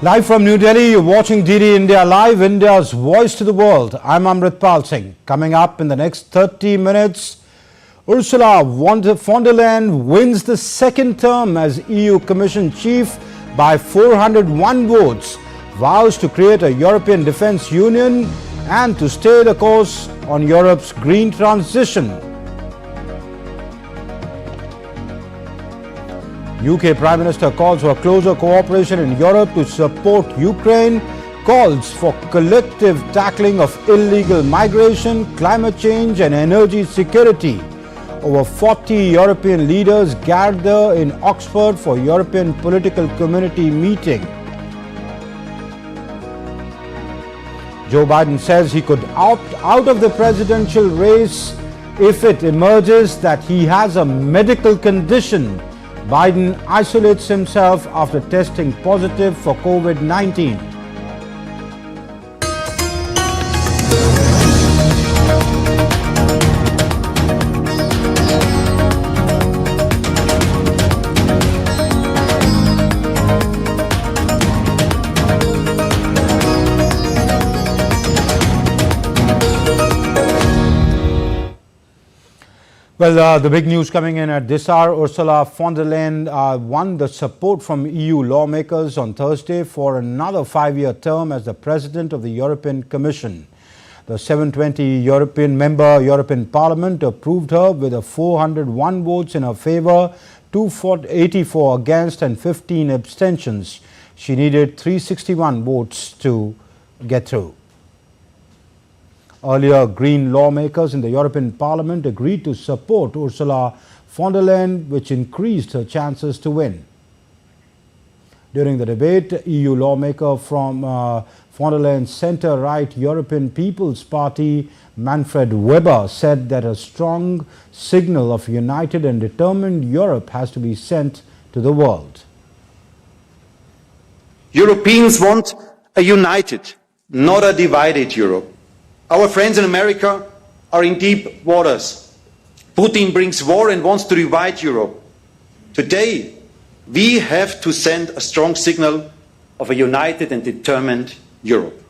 Live from New Delhi, you're watching DD India Live, India's voice to the world. I'm Amritpal Singh. Coming up in the next 30 minutes, Ursula von der Leyen wins the second term as EU Commission chief by 401 votes, vows to create a European Defence Union and to stay the course on Europe's green transition. UK Prime Minister calls for closer cooperation in Europe to support Ukraine, calls for collective tackling of illegal migration, climate change and energy security. Over 40 European leaders gather in Oxford for European Political Community meeting. Joe Biden says he could opt out of the presidential race if it emerges that he has a medical condition. Biden isolates himself after testing positive for COVID-19. Well, the big news coming in at this hour, Ursula von der Leyen won the support from EU lawmakers on Thursday for another 5-year term as the President of the European Commission. The 720 European Parliament approved her with 401 votes in her favour, 284 against and 15 abstentions. She needed 361 votes to get through. Earlier, Green lawmakers in the European Parliament agreed to support Ursula von der Leyen, which increased her chances to win. During the debate, EU lawmaker from von der Leyen's centre-right European People's Party, Manfred Weber, said that a strong signal of united and determined Europe has to be sent to the world. Europeans want a united, not a divided Europe. Our friends in America are in deep waters. Putin brings war and wants to divide Europe. Today, we have to send a strong signal of a united and determined Europe.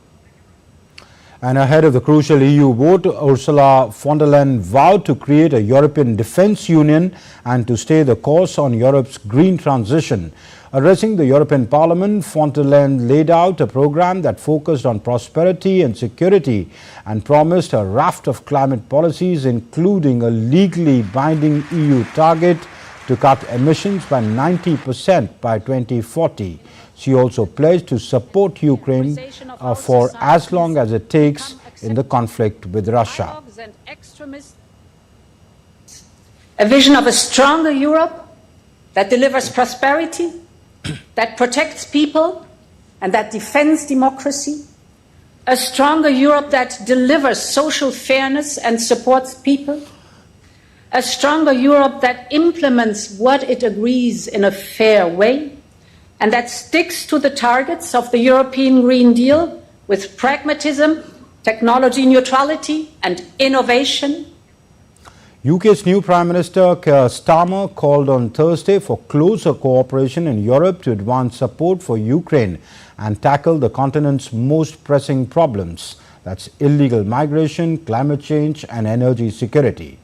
And ahead of the crucial EU vote, Ursula von der Leyen vowed to create a European Defence Union and to stay the course on Europe's green transition. Addressing the European Parliament, von der Leyen laid out a programme that focused on prosperity and security and promised a raft of climate policies, including a legally binding EU target to cut emissions by 90% by 2040. She also pledged to support Ukraine for as long as it takes in the conflict with Russia. A vision of a stronger Europe that delivers prosperity, that protects people and that defends democracy. A stronger Europe that delivers social fairness and supports people. A stronger Europe that implements what it agrees in a fair way and that sticks to the targets of the European Green Deal with pragmatism, technology neutrality and innovation. UK's new Prime Minister Keir Starmer called on Thursday for closer cooperation in Europe to advance support for Ukraine and tackle the continent's most pressing problems. That's illegal migration, climate change and energy security.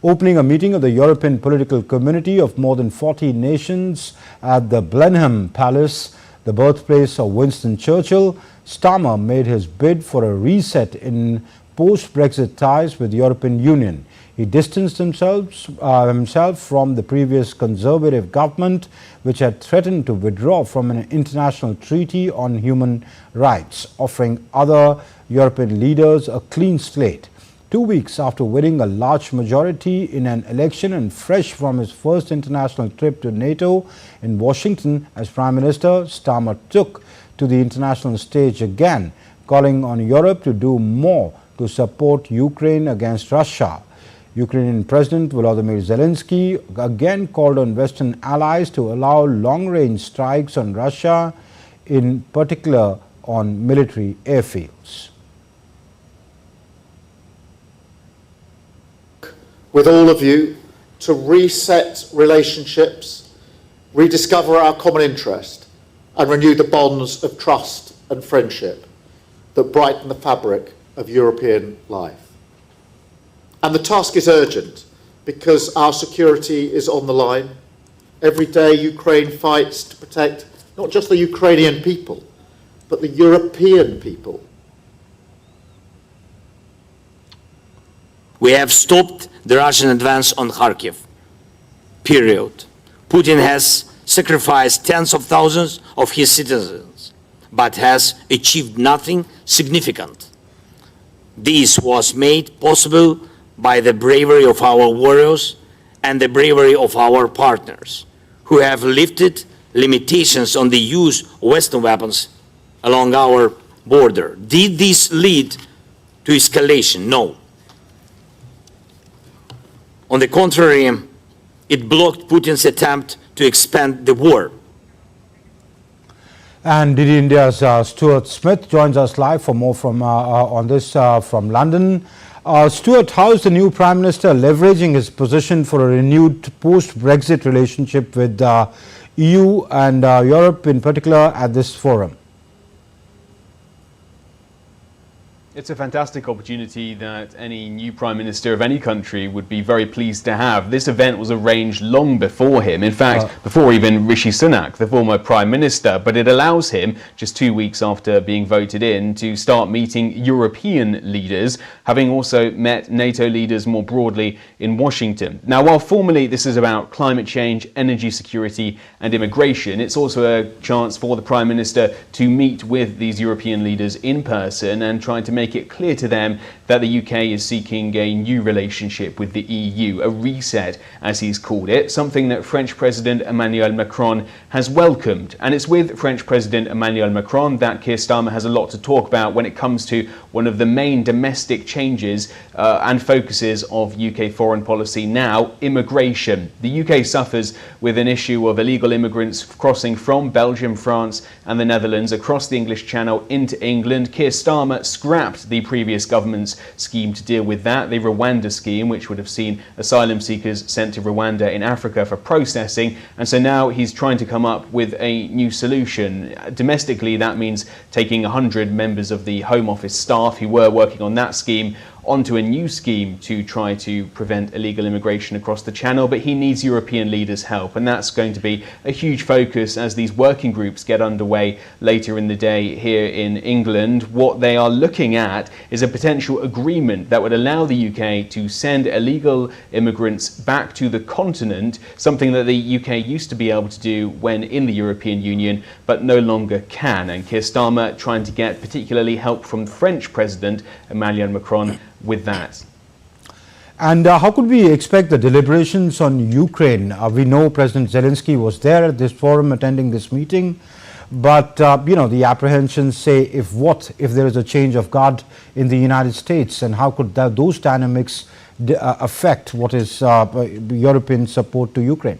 Opening a meeting of the European Political Community of more than 40 nations at the Blenheim Palace, the birthplace of Winston Churchill, Starmer made his bid for a reset in post-Brexit ties with the European Union. He distanced himself from the previous Conservative government, which had threatened to withdraw from an international treaty on human rights, offering other European leaders a clean slate. 2 weeks after winning a large majority in an election and fresh from his first international trip to NATO in Washington as Prime Minister, Starmer took to the international stage again, calling on Europe to do more to support Ukraine against Russia. Ukrainian President Volodymyr Zelensky again called on Western allies to allow long-range strikes on Russia, in particular on military airfields. With all of you to reset relationships, rediscover our common interest and renew the bonds of trust and friendship that brighten the fabric of European life. And the task is urgent because our security is on the line. Every day Ukraine fights to protect not just the Ukrainian people, but the European people. We have stopped the Russian advance on Kharkiv. Period. Putin has sacrificed tens of thousands of his citizens, but has achieved nothing significant. This was made possible by the bravery of our warriors and the bravery of our partners, who have lifted limitations on the use of Western weapons along our border. Did this lead to escalation? No. On the contrary, it blocked Putin's attempt to expand the war. And DD India's Stuart Smith joins us live for more from on this from London. Stuart, how is the new Prime Minister leveraging his position for a renewed post-Brexit relationship with EU and Europe in particular at this forum? It's a fantastic opportunity that any new Prime Minister of any country would be very pleased to have. This event was arranged long before him, in fact, before even Rishi Sunak, the former Prime Minister, but it allows him, just 2 weeks after being voted in, to start meeting European leaders, having also met NATO leaders more broadly in Washington. Now, while formally this is about climate change, energy security and immigration, it's also a chance for the Prime Minister to meet with these European leaders in person and try to make it clear to them that the UK is seeking a new relationship with the EU, a reset, as he's called it, something that French President Emmanuel Macron has welcomed. And it's with French President Emmanuel Macron that Keir Starmer has a lot to talk about when it comes to one of the main domestic changes and focuses of UK foreign policy now, immigration. The UK suffers with an issue of illegal immigrants crossing from Belgium, France and the Netherlands across the English Channel into England. Keir Starmer scrapped the previous government's scheme to deal with that, the Rwanda scheme, which would have seen asylum seekers sent to Rwanda in Africa for processing, and so now he's trying to come up with a new solution. Domestically, that means taking 100 members of the Home Office staff who were working on that scheme onto a new scheme to try to prevent illegal immigration across the Channel, but he needs European leaders' help, and that's going to be a huge focus as these working groups get underway later in the day here in England. What they are looking at is a potential agreement that would allow the UK to send illegal immigrants back to the continent, something that the UK used to be able to do when in the European Union, but no longer can. And Keir Starmer trying to get particularly help from French President Emmanuel Macron with that. And how could we expect the deliberations on Ukraine? We know President Zelensky was there at this forum attending this meeting, but you know, the apprehensions say if there is a change of guard in the United States, and how could those dynamics affect what is European support to Ukraine?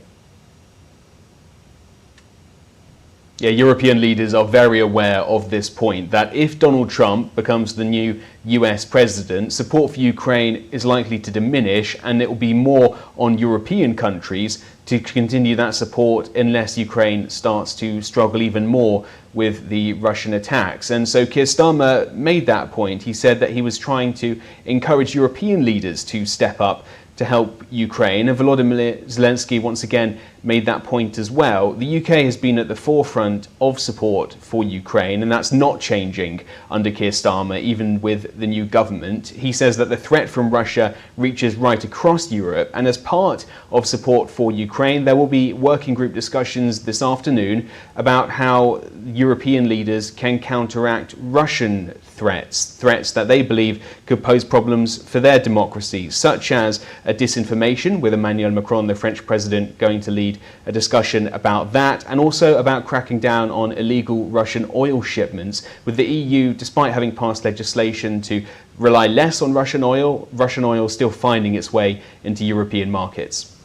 Yeah, European leaders are very aware of this point, that if Donald Trump becomes the new US president, support for Ukraine is likely to diminish, and it will be more on European countries to continue that support unless Ukraine starts to struggle even more with the Russian attacks. And so Keir Starmer made that point. He said that he was trying to encourage European leaders to step up to help Ukraine, and Volodymyr Zelensky once again made that point as well. The UK has been at the forefront of support for Ukraine, and that's not changing under Keir Starmer, even with the new government. He says that the threat from Russia reaches right across Europe, and as part of support for Ukraine, there will be working group discussions this afternoon about how European leaders can counteract Russian threats that they believe could pose problems for their democracy, such as a disinformation, with Emmanuel Macron, the French president, going to lead a discussion about that, and also about cracking down on illegal Russian oil shipments, with the EU, despite having passed legislation to rely less on Russian oil still finding its way into European markets.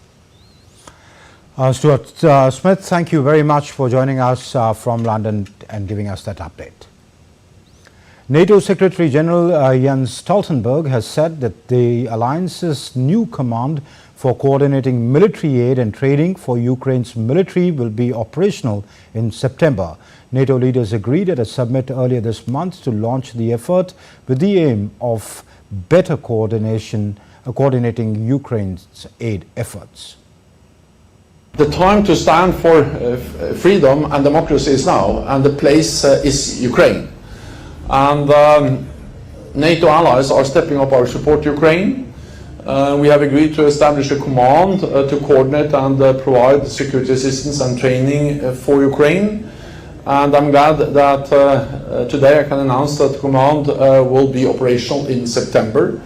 Stuart Smith, thank you very much for joining us from London and giving us that update. NATO Secretary General Jens Stoltenberg has said that the alliance's new command for coordinating military aid and training for Ukraine's military will be operational in September. NATO leaders agreed at a summit earlier this month to launch the effort with the aim of better coordinating Ukraine's aid efforts. The time to stand for freedom and democracy is now, and the place is Ukraine. And NATO allies are stepping up our support to Ukraine. We have agreed to establish a command to coordinate and provide security assistance and training for Ukraine. And I'm glad that today I can announce that the command will be operational in September.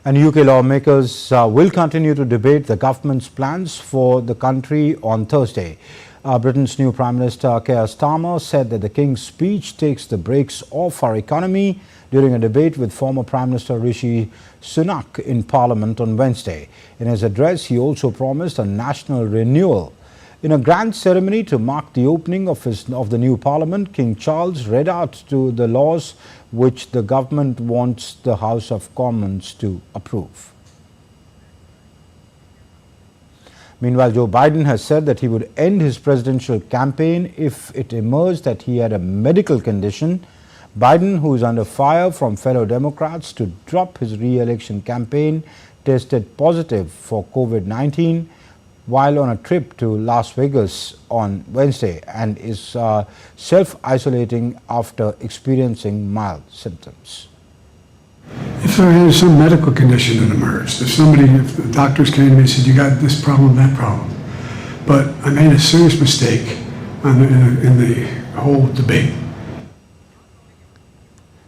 And UK lawmakers will continue to debate the government's plans for the country on Thursday. Britain's new Prime Minister Keir Starmer said that the King's speech takes the brakes off our economy during a debate with former Prime Minister Rishi Sunak in Parliament on Wednesday. In his address, he also promised a national renewal. In a grand ceremony to mark the opening of the new Parliament, King Charles read out to the laws which the government wants the House of Commons to approve. Meanwhile, Joe Biden has said that he would end his presidential campaign if it emerged that he had a medical condition. Biden, who is under fire from fellow Democrats to drop his re-election campaign, tested positive for COVID-19 while on a trip to Las Vegas on Wednesday and is self-isolating after experiencing mild symptoms. If there is some medical condition that emerged, if the doctors came to me and said, you got this problem, that problem, but I made a serious mistake in the whole debate.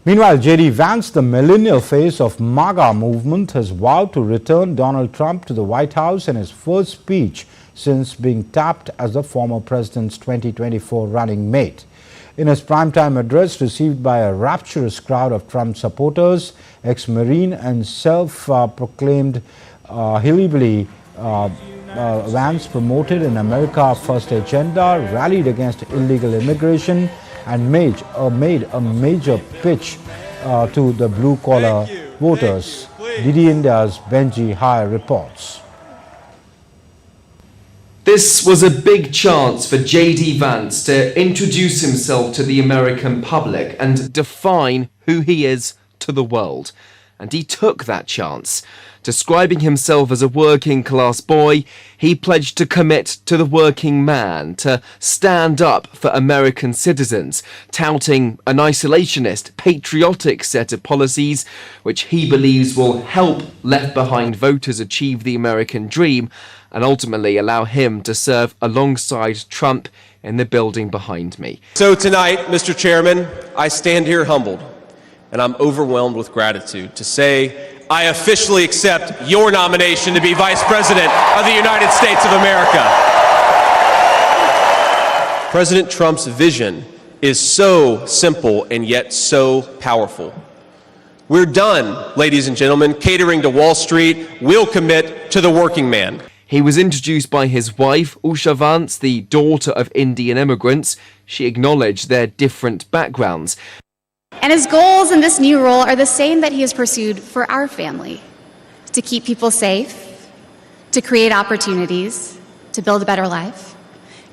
Meanwhile, J.D. Vance, the millennial face of MAGA movement, has vowed to return Donald Trump to the White House in his first speech since being tapped as the former president's 2024 running mate. In his primetime address received by a rapturous crowd of Trump supporters, ex-Marine and self-proclaimed hillbilly Vance promoted an America First agenda, rallied against illegal immigration, and made a major pitch to the blue-collar voters. DD India's Benji Hire reports. This was a big chance for J.D. Vance to introduce himself to the American public and define who he is to the world. And he took that chance. Describing himself as a working-class boy, he pledged to commit to the working man, to stand up for American citizens, touting an isolationist, patriotic set of policies which he believes will help left-behind voters achieve the American dream and ultimately allow him to serve alongside Trump in the building behind me. So tonight, Mr. Chairman, I stand here humbled, and I'm overwhelmed with gratitude to say I officially accept your nomination to be Vice President of the United States of America. President Trump's vision is so simple and yet so powerful. We're done, ladies and gentlemen, catering to Wall Street. We'll commit to the working man. He was introduced by his wife, Ursula Vance, the daughter of Indian immigrants. She acknowledged their different backgrounds. And his goals in this new role are the same that he has pursued for our family: to keep people safe, to create opportunities, to build a better life,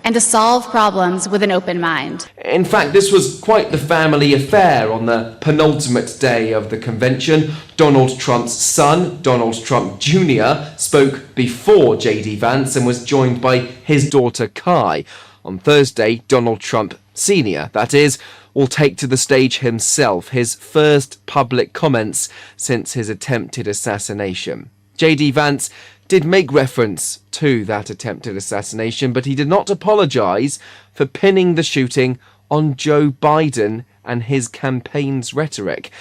and to solve problems with an open mind. In fact, this was quite the family affair on the penultimate day of the convention. Donald Trump's son, Donald Trump Jr., spoke before J.D. Vance and was joined by his daughter Kai. On Thursday, Donald Trump Sr., that is, will take to the stage himself, his first public comments since his attempted assassination. J.D. Vance did make reference to that attempted assassination, but he did not apologise for pinning the shooting on Joe Biden and his campaign's rhetoric.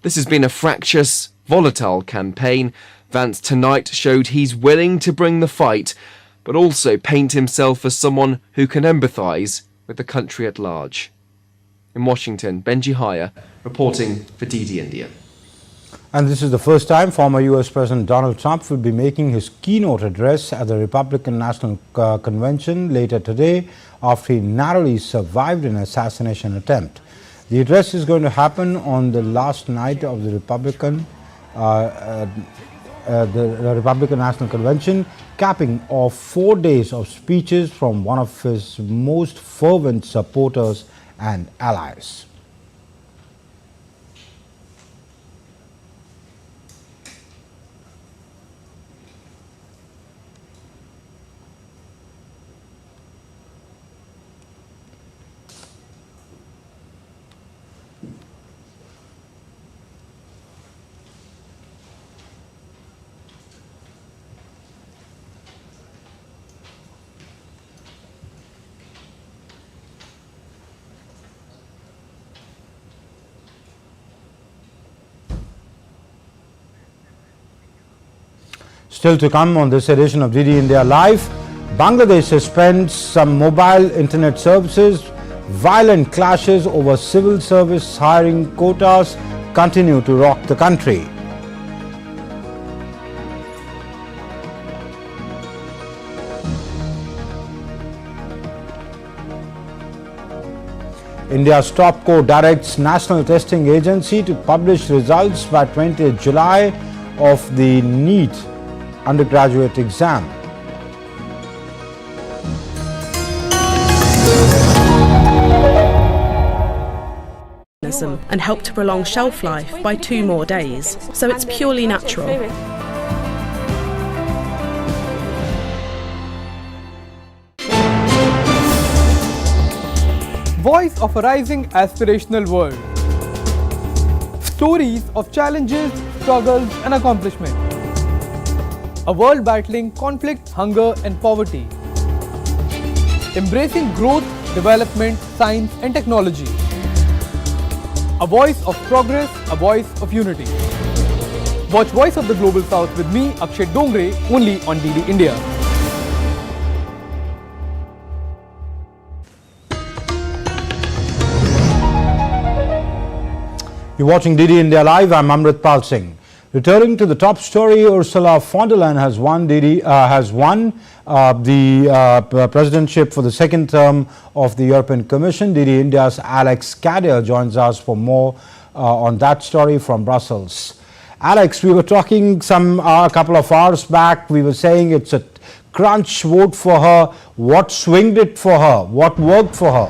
This has been a fractious, volatile campaign. Vance tonight showed he's willing to bring the fight, but also paint himself as someone who can empathise with the country at large. In Washington, Benji Hire, reporting for DD India. And this is the first time former US President Donald Trump will be making his keynote address at the Republican National Convention later today after he narrowly survived an assassination attempt. The address is going to happen on the last night of the Republican the Republican National Convention, capping off 4 days of speeches from one of his most fervent supporters and allies. Still to come on this edition of DD India Live, Bangladesh suspends some mobile internet services. Violent clashes over civil service hiring quotas continue to rock the country. India's Topco directs National Testing Agency to publish results by 20th July of the NEET undergraduate exam. And help to prolong shelf life by 2 more days, so it's purely natural. Voice of a rising aspirational world. Stories of challenges, struggles and accomplishment. A world battling conflict, hunger and poverty. Embracing growth, development, science and technology. A voice of progress, a voice of unity. Watch Voice of the Global South with me, Akshay Dongre, only on DD India. You're watching DD India Live. I'm Amritpal Singh. Returning to the top story, Ursula von der Leyen has won the presidentship for the second term of the European Commission. DD India's Alex Kadir joins us for more on that story from Brussels. Alex, we were talking a couple of hours back. We were saying it's a crunch vote for her. What swinged it for her? What worked for her?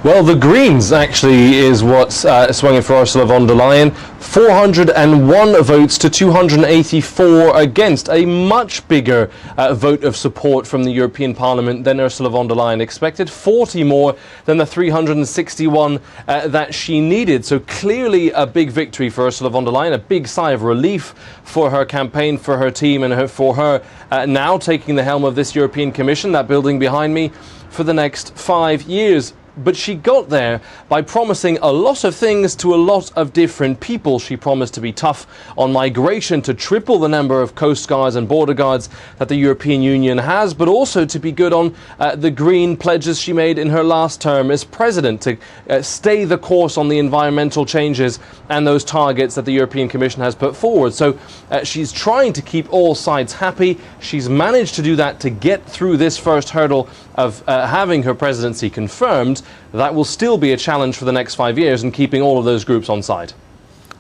Well, the Greens actually is what swung it for Ursula von der Leyen. 401 votes to 284 against. A much bigger vote of support from the European Parliament than Ursula von der Leyen expected. 40 more than the 361 that she needed. So clearly a big victory for Ursula von der Leyen. A big sigh of relief for her campaign, for her team, and for her now taking the helm of this European Commission, that building behind me, for the next 5 years. But she got there by promising a lot of things to a lot of different people. She promised to be tough on migration, to triple the number of coast guards and border guards that the European Union has, but also to be good on the green pledges she made in her last term as president, to stay the course on the environmental changes and those targets that the European Commission has put forward. So she's trying to keep all sides happy. She's managed to do that to get through this first hurdle of having her presidency confirmed. That will still be a challenge for the next 5 years and keeping all of those groups on side.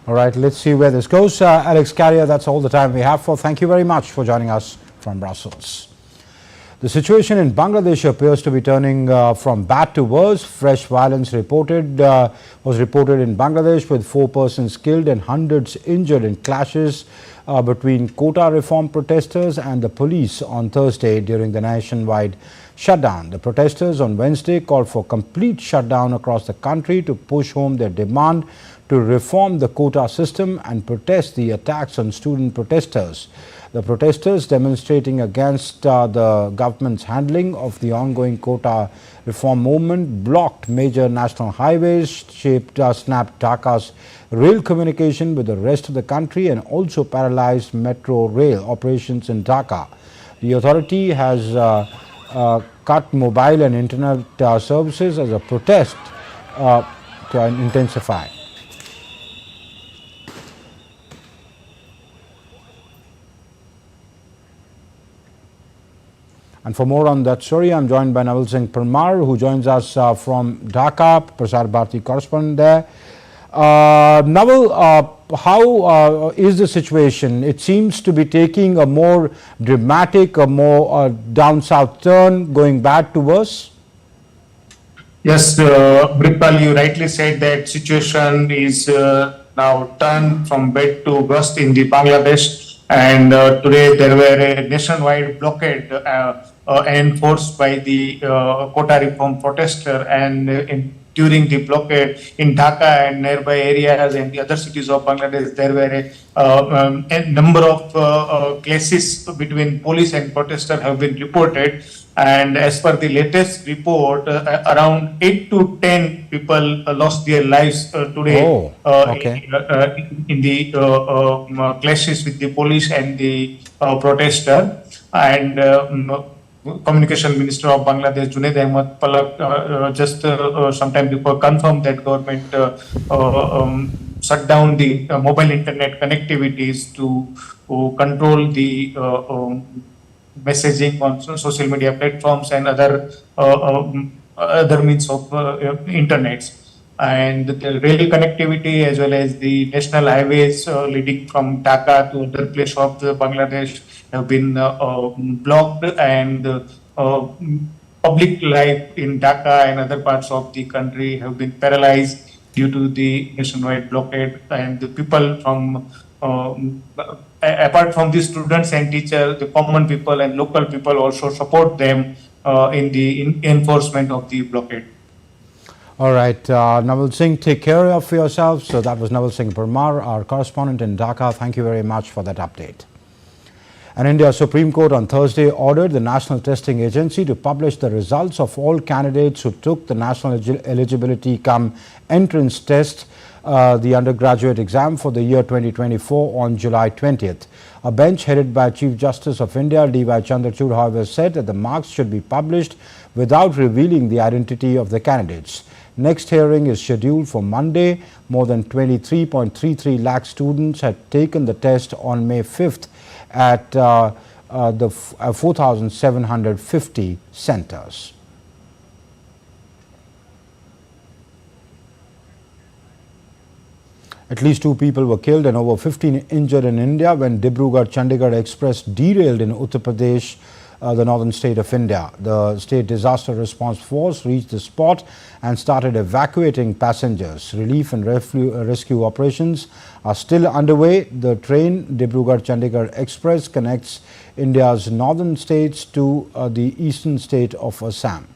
All right, let's see where this goes. Alex Carrier, that's all the time we have for. Thank you very much for joining us from Brussels. The situation in Bangladesh appears to be turning from bad to worse. Fresh violence was reported in Bangladesh, with 4 persons killed and hundreds injured in clashes between quota reform protesters and the police on Thursday during the nationwide shutdown. The protesters on Wednesday called for complete shutdown across the country to push home their demand to reform the quota system and protest the attacks on student protesters. The protesters demonstrating against the government's handling of the ongoing quota reform movement blocked major national highways, snapped Dhaka's rail communication with the rest of the country, and also paralyzed metro rail operations in Dhaka. The authority has cut mobile and internet services as a protest to intensify. And for more on that story, I'm joined by Naval Singh Parmar, who joins us from Dhaka, Prasar Bharati correspondent there. Naval, how is the situation? It seems to be taking a more dramatic, a more down south turn, going bad to worse. Yes, Bripal, you rightly said that situation is now turned from bad to worse in the Bangladesh, and today there were a nationwide blockade enforced by the quota reform protester, and during the blockade in Dhaka and nearby areas and the other cities of Bangladesh, there were a number of clashes between police and protesters have been reported. And as per the latest report, around 8 to 10 people lost their lives today in the clashes with the police and the protester. And Communication Minister of Bangladesh, Junaid Ahmed Palak, just sometime before confirmed that government shut down the mobile internet connectivities to control the messaging on social media platforms and other means of internets. And the rail connectivity as well as the national highways leading from Dhaka to other places of Bangladesh have been blocked, and public life in Dhaka and other parts of the country have been paralyzed due to the nationwide blockade. And the people from apart from the students and teachers, the common people and local people also support them in the enforcement of the blockade. All right, Naval Singh, take care of yourself. So that was Naval Singh Parmar, our correspondent in Dhaka. Thank you very much for that update. And India's Supreme Court on Thursday ordered the National Testing Agency to publish the results of all candidates who took the National Eligibility cum Entrance Test, the undergraduate exam for the year 2024 on July 20th. A bench headed by Chief Justice of India, D.Y. Chandrachud, however, said that the marks should be published without revealing the identity of the candidates. Next hearing is scheduled for Monday. More than 23.33 lakh students had taken the test on May 5th at the 4,750 centers. At least 2 people were killed and over 15 injured in India when Dibrugarh-Chandigarh Express derailed in Uttar Pradesh, the northern state of India. The state disaster response force reached the spot and started evacuating passengers. Relief and rescue operations are still underway. The train Dibrugarh-Chandigarh Express connects India's northern states to the eastern state of Assam.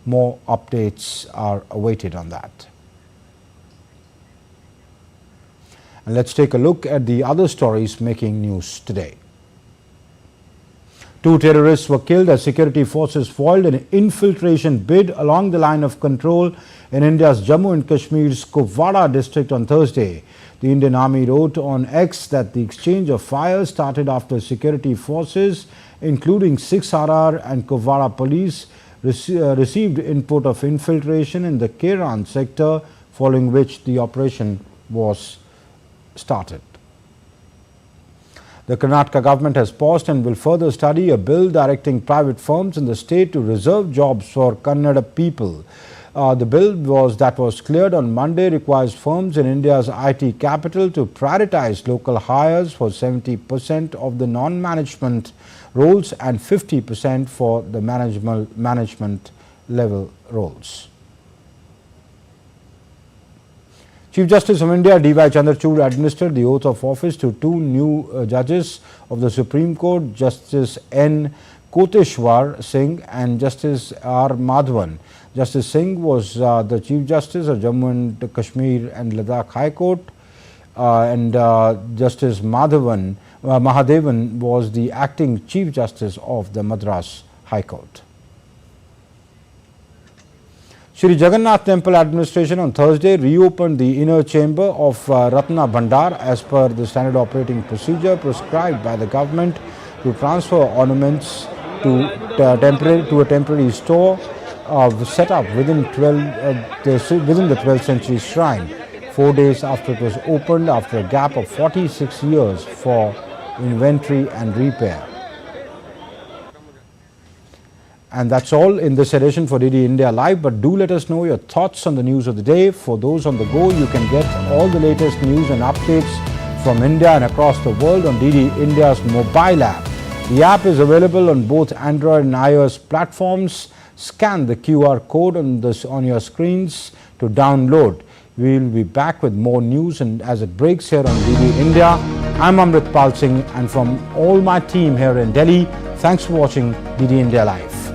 More updates are awaited on that. And let's take a look at the other stories making news today. 2 terrorists were killed as security forces foiled an infiltration bid along the line of control in India's Jammu and Kashmir's Kupwara district on Thursday. The Indian Army wrote on X that the exchange of fire started after security forces, including 6RR and Kupwara police, received input of infiltration in the Keran sector, following which the operation was started. The Karnataka government has paused and will further study a bill directing private firms in the state to reserve jobs for Kannada people. The bill that was cleared on Monday requires firms in India's IT capital to prioritize local hires for 70% of the non-management roles and 50% for the management level roles. Chief Justice of India D.Y. Chandrachud administered the oath of office to 2 new judges of the Supreme Court, Justice N. Koteshwar Singh and Justice R. Madhavan. Justice Singh was the Chief Justice of Jammu and Kashmir and Ladakh High Court, and Justice Mahadevan was the acting Chief Justice of the Madras High Court. Shri Jagannath Temple Administration on Thursday reopened the inner chamber of Ratna Bhandar as per the standard operating procedure prescribed by the government to transfer ornaments to a temporary store set up within the 12th century shrine 4 days after it was opened after a gap of 46 years for inventory and repair. And that's all in this edition for DD India Live. But do let us know your thoughts on the news of the day. For those on the go, you can get all the latest news and updates from India and across the world on DD India's mobile app. The app is available on both Android and iOS platforms. Scan the QR code on your screens to download. We will be back with more news and as it breaks here on DD India. I'm Amrit Pal Singh, and from all my team here in Delhi, thanks for watching DD India Live.